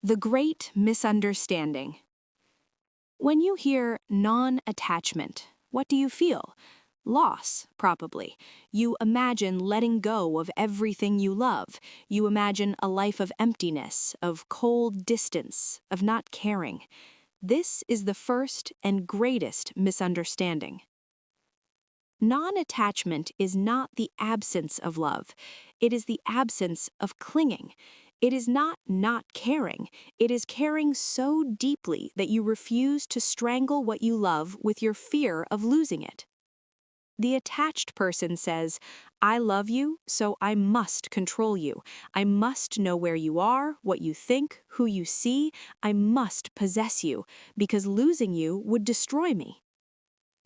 The Great Misunderstanding. When you hear non-attachment, what do you feel? Loss, probably. You imagine letting go of everything you love. You imagine a life of emptiness, of cold distance, of not caring. This is the first and greatest misunderstanding. Non-attachment is not the absence of love. It is the absence of clinging. It is not caring. It is caring so deeply that you refuse to strangle what you love with your fear of losing it. The attached person says, I love you, so I must control you. I must know where you are, what you think, who you see. I must possess you, because losing you would destroy me.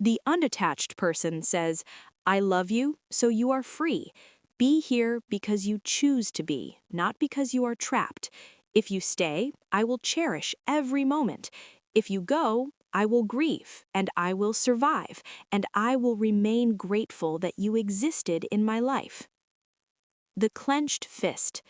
The unattached person says, I love you, so you are free. Be here because you choose to be, not because you are trapped. If you stay, I will cherish every moment. If you go, I will grieve, and I will survive, and I will remain grateful that you existed in my life. The clenched fist.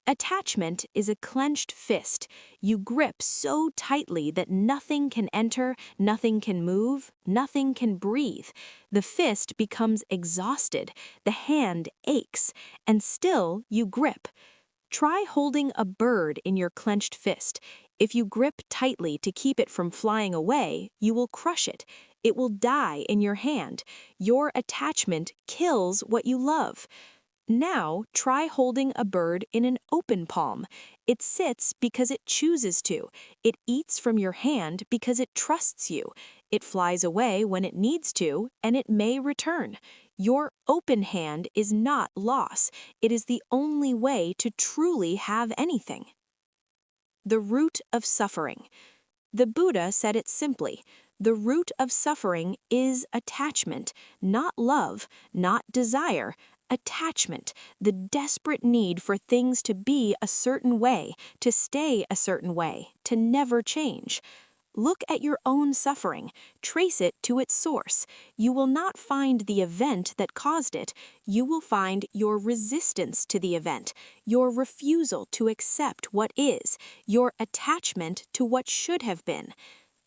Attachment is a clenched fist. You grip so tightly that nothing can enter, nothing can move, nothing can breathe. The fist becomes exhausted, the hand aches, and still you grip. Try holding a bird in your clenched fist. If you grip tightly to keep it from flying away, you will crush it. It will die in your hand. Your attachment kills what you love. Now, try holding a bird in an open palm. It sits because it chooses to. It eats from your hand because it trusts you. It flies away when it needs to, and it may return. Your open hand is not loss. It is the only way to truly have anything. The root of suffering. The Buddha said it simply. The root of suffering is attachment, not love, not desire. Attachment, the desperate need for things to be a certain way, to stay a certain way, to never change. Look at your own suffering, trace it to its source. You will not find the event that caused it. You will find your resistance to the event, your refusal to accept what is, your attachment to what should have been.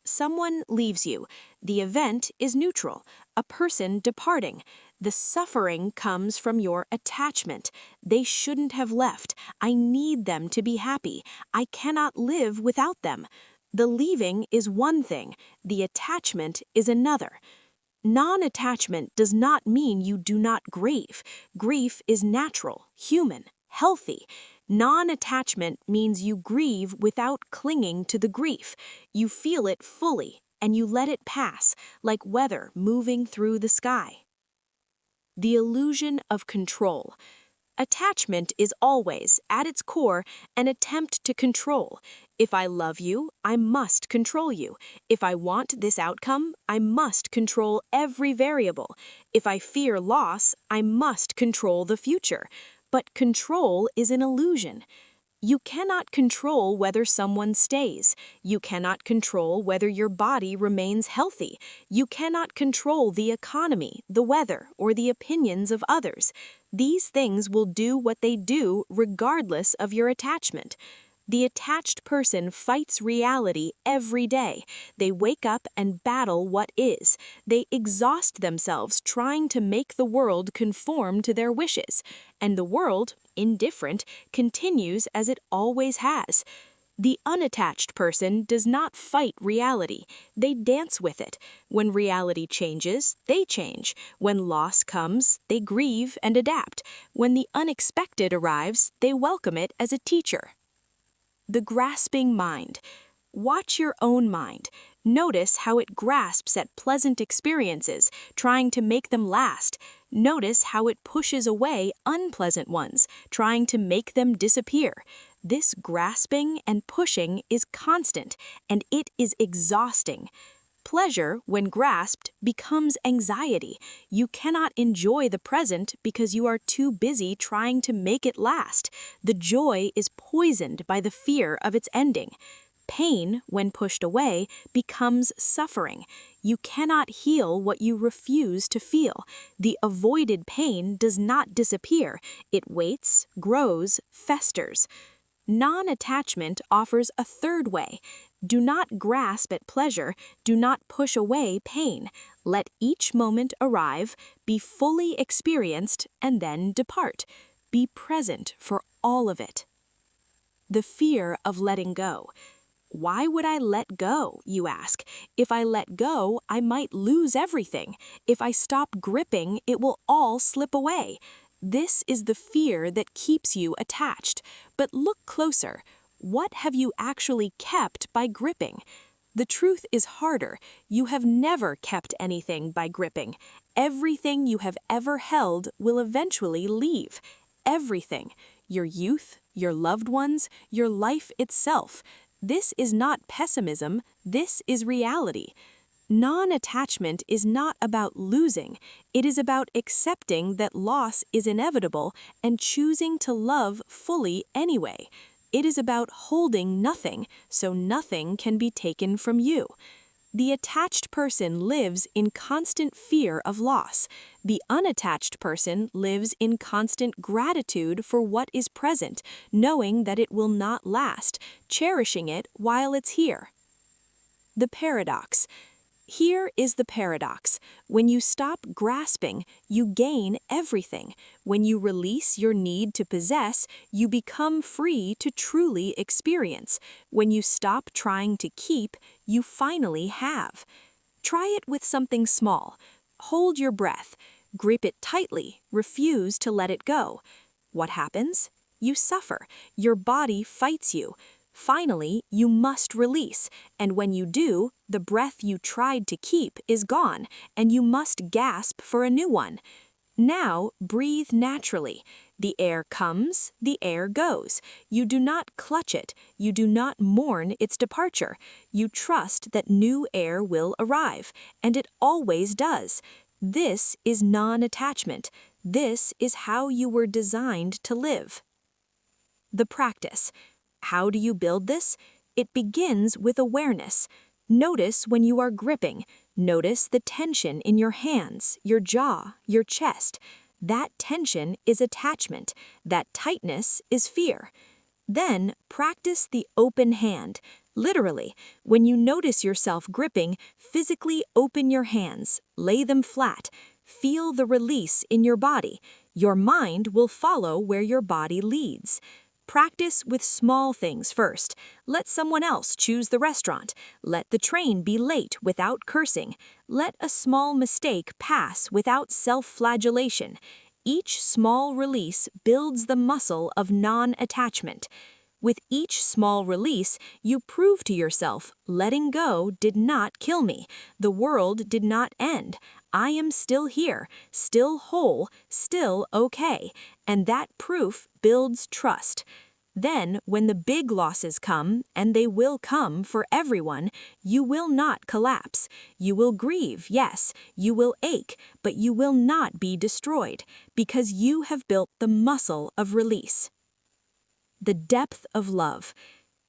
Someone leaves you. The event is neutral, a person departing. The suffering comes from your attachment. They shouldn't have left. I need them to be happy. I cannot live without them. The leaving is one thing. The attachment is another. Non-attachment does not mean you do not grieve. Grief is natural, human, healthy. Non-attachment means you grieve without clinging to the grief. You feel it fully, and you let it pass, like weather moving through the sky. The illusion of control. Attachment is always, at its core, an attempt to control. If I love you, I must control you. If I want this outcome, I must control every variable. If I fear loss, I must control the future. But control is an illusion. You cannot control whether someone stays. You cannot control whether your body remains healthy. You cannot control the economy, the weather, or the opinions of others. These things will do what they do regardless of your attachment. The attached person fights reality every day. They wake up and battle what is. They exhaust themselves trying to make the world conform to their wishes. And the world, indifferent, continues as it always has. The unattached person does not fight reality. They dance with it. When reality changes, they change. When loss comes, they grieve and adapt. When the unexpected arrives, they welcome it as a teacher. The grasping mind. Watch your own mind. Notice how it grasps at pleasant experiences, trying to make them last. Notice how it pushes away unpleasant ones, trying to make them disappear. This grasping and pushing is constant, and it is exhausting. Pleasure, when grasped, becomes anxiety. You cannot enjoy the present because you are too busy trying to make it last. The joy is poisoned by the fear of its ending. Pain, when pushed away, becomes suffering. You cannot heal what you refuse to feel. The avoided pain does not disappear. It waits, grows, festers. Non-attachment offers a third way. Do not grasp at pleasure, do not push away pain. Let each moment arrive, be fully experienced, and then depart. Be present for all of it. The fear of letting go. Why would I let go, you ask? If I let go, I might lose everything. If I stop gripping, it will all slip away. This is the fear that keeps you attached. But look closer. What have you actually kept by gripping? The truth is harder. You have never kept anything by gripping. Everything you have ever held will eventually leave. Everything. Your youth, your loved ones, your life itself. This is not pessimism, this is reality. Non-attachment is not about losing, it is about accepting that loss is inevitable and choosing to love fully anyway. It is about holding nothing, so nothing can be taken from you. The attached person lives in constant fear of loss. The unattached person lives in constant gratitude for what is present, knowing that it will not last, cherishing it while it's here. The paradox. Here is the paradox. When you stop grasping, you gain everything. When you release your need to possess, you become free to truly experience. When you stop trying to keep, you finally have. Try it with something small. Hold your breath. Grip it tightly. Refuse to let it go. What happens? You suffer. Your body fights you. Finally, you must release, and when you do, the breath you tried to keep is gone, and you must gasp for a new one. Now, breathe naturally. The air comes, the air goes. You do not clutch it, you do not mourn its departure. You trust that new air will arrive, and it always does. This is non-attachment. This is how you were designed to live. The practice. How do you build this? It begins with awareness. Notice when you are gripping. Notice the tension in your hands, your jaw, your chest. That tension is attachment. That tightness is fear. Then practice the open hand. Literally, when you notice yourself gripping, physically open your hands, lay them flat. Feel the release in your body. Your mind will follow where your body leads. Practice with small things first. Let someone else choose the restaurant. Let the train be late without cursing. Let a small mistake pass without self-flagellation. Each small release builds the muscle of non-attachment. With each small release, you prove to yourself, letting go did not kill me. The world did not end. I am still here, still whole, still okay. And that proof builds trust. Then, when the big losses come, and they will come for everyone, you will not collapse. You will grieve, yes, you will ache, but you will not be destroyed, because you have built the muscle of release. The depth of love.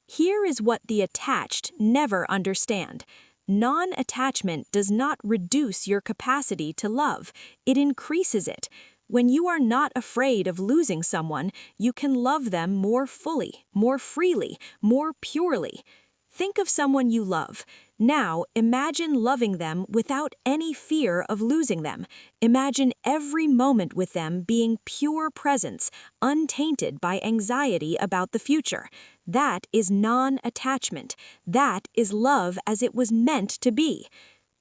Here is what the attached never understand. Non-attachment does not reduce your capacity to love, it increases it. When you are not afraid of losing someone, you can love them more fully, more freely, more purely. Think of someone you love. Now, imagine loving them without any fear of losing them. Imagine every moment with them being pure presence, untainted by anxiety about the future. That is non-attachment. That is love as it was meant to be.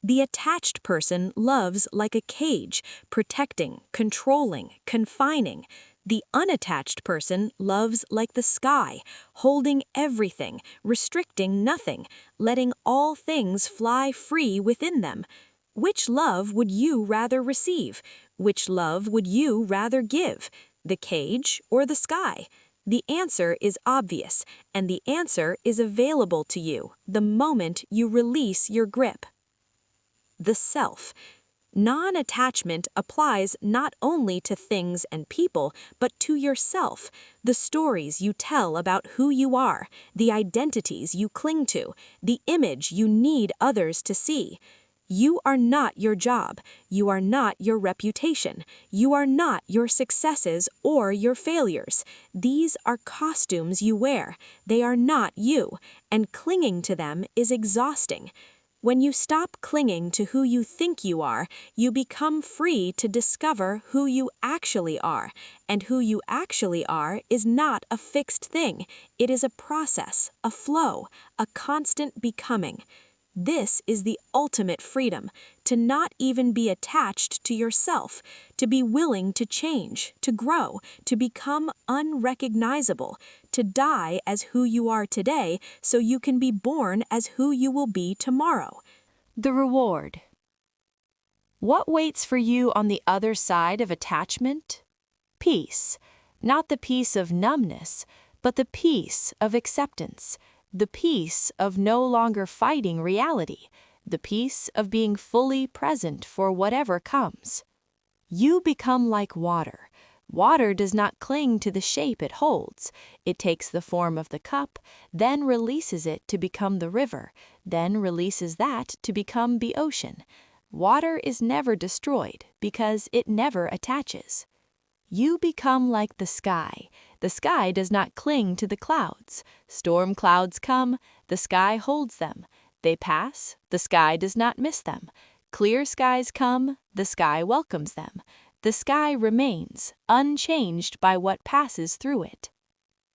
The attached person loves like a cage, protecting, controlling, confining. The unattached person loves like the sky, holding everything, restricting nothing, letting all things fly free within them. Which love would you rather receive? Which love would you rather give? The cage or the sky? The answer is obvious, and the answer is available to you the moment you release your grip. The self. Non-attachment applies not only to things and people, but to yourself, the stories you tell about who you are, the identities you cling to, the image you need others to see. You are not your job. You are not your reputation. You are not your successes or your failures. These are costumes you wear. They are not you, and clinging to them is exhausting. When you stop clinging to who you think you are, you become free to discover who you actually are. And who you actually are is not a fixed thing. It is a process, a flow, a constant becoming. This is the ultimate freedom, to not even be attached to yourself, to be willing to change, to grow, to become unrecognizable, to die as who you are today so you can be born as who you will be tomorrow. The reward. What waits for you on the other side of attachment? Peace. Not the peace of numbness, but the peace of acceptance. The peace of no longer fighting reality, the peace of being fully present for whatever comes. You become like water. Water does not cling to the shape it holds. It takes the form of the cup, then releases it to become the river, then releases that to become the ocean. Water is never destroyed because it never attaches. You become like the sky. The sky does not cling to the clouds. Storm clouds come, the sky holds them. They pass, the sky does not miss them. Clear skies come, the sky welcomes them. The sky remains, unchanged by what passes through it.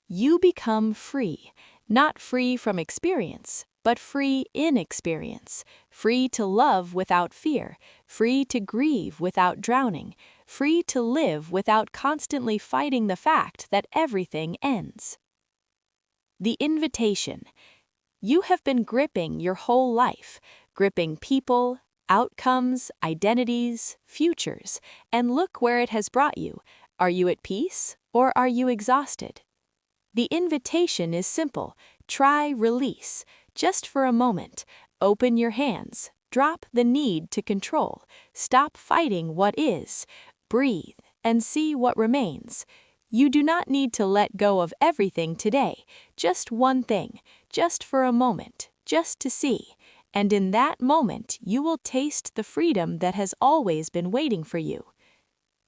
You become free, not free from experience, but free in experience, free to love without fear, free to grieve without drowning, free to live without constantly fighting the fact that everything ends. The invitation. You have been gripping your whole life, gripping people, outcomes, identities, futures, and look where it has brought you. Are you at peace or are you exhausted? The invitation is simple. Try release. Just for a moment. Open your hands. Drop the need to control. Stop fighting what is. Breathe and see what remains. You do not need to let go of everything today. Just one thing. Just for a moment. Just to see. And in that moment, you will taste the freedom that has always been waiting for you.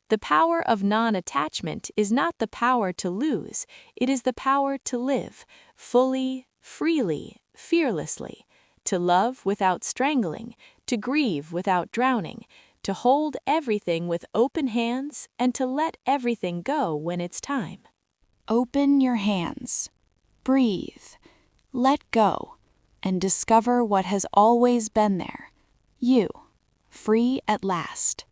The power of non-attachment is not the power to lose, it is the power to live, fully, freely, fearlessly, to love without strangling, to grieve without drowning, to hold everything with open hands and to let everything go when it's time. Open your hands, breathe, let go, and discover what has always been there, you, free at last.